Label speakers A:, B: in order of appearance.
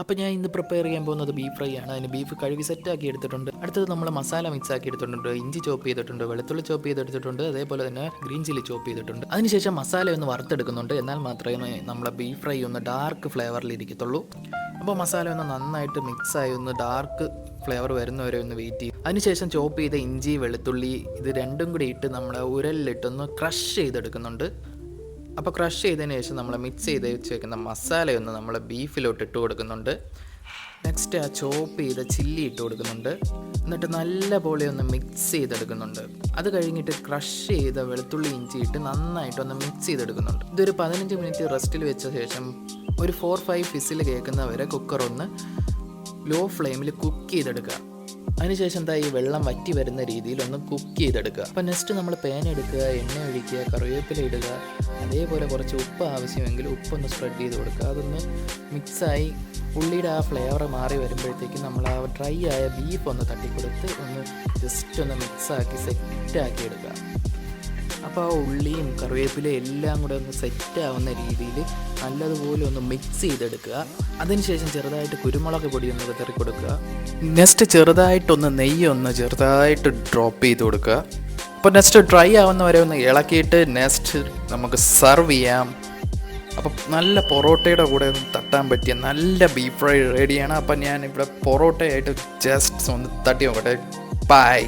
A: അപ്പോൾ ഞാൻ ഇന്ന് പ്രിപ്പയർ ചെയ്യാൻ പോകുന്നത് ബീഫ് ഫ്രൈ ആണ്. അതിന് ബീഫ് കഴുകി സെറ്റാക്കി എടുത്തിട്ടുണ്ട്. അടുത്തത് നമ്മൾ മസാല മിക്സ് ആക്കി എടുത്തിട്ടുണ്ട്. ഇഞ്ചി ചോപ്പ് ചെയ്തിട്ടുണ്ട്, വെളുത്തുള്ളി ചോപ്പ് ചെയ്തെടുത്തിട്ടുണ്ട്, അതേപോലെ തന്നെ ഗ്രീൻ ചില്ലി ചോപ്പ് ചെയ്തിട്ടുണ്ട്. അതിനുശേഷം മസാല ഒന്ന് വറുത്തെടുക്കുന്നുണ്ട്. എന്നാൽ മാത്രമേ നമ്മളെ ബീഫ് ഫ്രൈ ഒന്ന് ഡാർക്ക് ഫ്ലേവറിൽ ഇരിക്കത്തുള്ളൂ. അപ്പോൾ മസാല ഒന്ന് നന്നായിട്ട് മിക്സായി ഒന്ന് ഡാർക്ക് ഫ്ലേവർ വരുന്നവരെ ഒന്ന് വെയിറ്റ് ചെയ്യും. അതിനുശേഷം ചോപ്പ് ചെയ്ത ഇഞ്ചി വെളുത്തുള്ളി ഇത് രണ്ടും കൂടി ഇട്ട് നമ്മുടെ ഉരലിലിട്ടൊന്ന് ക്രഷ് ചെയ്തെടുക്കുന്നുണ്ട്. അപ്പോൾ ക്രഷ് ചെയ്തതിന് ശേഷം നമ്മൾ മിക്സ് ചെയ്ത് വെച്ചേക്കുന്ന മസാലയൊന്ന് നമ്മൾ ബീഫിലോട്ട് ഇട്ട് കൊടുക്കുന്നുണ്ട്. നെക്സ്റ്റ് ആ ചോപ്പ് ചെയ്ത ചില്ലി ഇട്ട് കൊടുക്കുന്നുണ്ട്. എന്നിട്ട് നല്ല പോലെ ഒന്ന് മിക്സ് ചെയ്തെടുക്കുന്നുണ്ട്. അത് കഴിഞ്ഞിട്ട് ക്രഷ് ചെയ്ത വെളുത്തുള്ളി ഇഞ്ചി ഇട്ട് നന്നായിട്ടൊന്ന് മിക്സ് ചെയ്തെടുക്കുന്നുണ്ട്. ഇതൊരു 15 മിനിറ്റ് റെസ്റ്റിൽ വെച്ച ശേഷം ഒരു 4-5 വിസിൽ കേൾക്കുന്നവരെ കുക്കർ ഒന്ന് ലോ ഫ്ലെയിമിൽ കുക്ക് ചെയ്തെടുക്കുക. അതിനുശേഷം ഈ വെള്ളം വറ്റി വരുന്ന രീതിയിൽ ഒന്ന് കുക്ക് ചെയ്തെടുക്കുക. അപ്പോൾ നെക്സ്റ്റ് നമ്മൾ പാൻ എടുക്കുക, എണ്ണ ഒഴിക്കുക, കറിവേപ്പില ഇടുക, അതേപോലെ കുറച്ച് ഉപ്പ് ആവശ്യമെങ്കിൽ ഉപ്പൊന്ന് സ്പ്രെഡ് ചെയ്ത് കൊടുക്കുക. അതൊന്ന് മിക്സായി ഉള്ളിയുടെ ആ ഫ്ലേവർ മാറി വരുമ്പോഴത്തേക്കും നമ്മൾ ആ ഡ്രൈ ആയ ബീഫ് ഒന്ന് തട്ടിക്കൊടുത്ത് ഒന്ന് ജസ്റ്റ് ഒന്ന് മിക്സാക്കി സെറ്റാക്കി എടുക്കുക. അപ്പോൾ ആ ഉള്ളിയും കറിവേപ്പിലയും എല്ലാം കൂടെ ഒന്ന് സെറ്റാവുന്ന രീതിയിൽ നല്ലതുപോലെ ഒന്ന് മിക്സ് ചെയ്തെടുക്കുക. അതിനുശേഷം ചെറുതായിട്ട് കുരുമുളക് പൊടി ഒന്ന് വിതറി കൊടുക്കുക. നെക്സ്റ്റ് ചെറുതായിട്ടൊന്ന് നെയ്യൊന്ന് ചെറുതായിട്ട് ഡ്രോപ്പ് ചെയ്ത് കൊടുക്കുക. അപ്പോൾ നെക്സ്റ്റ് ഡ്രൈ ആവുന്നവരെ ഒന്ന് ഇളക്കിയിട്ട് നെക്സ്റ്റ് നമുക്ക് സർവ് ചെയ്യാം. അപ്പം നല്ല പൊറോട്ടയുടെ കൂടെ ഒന്ന് തട്ടാൻ പറ്റിയ നല്ല ബീഫ് ഫ്രൈ റെഡിയാണ്. അപ്പം ഞാൻ ഇവിടെ പൊറോട്ടയായിട്ട് ജസ്റ്റ് ഒന്ന് തട്ടി നോക്കട്ടെ. ബൈ.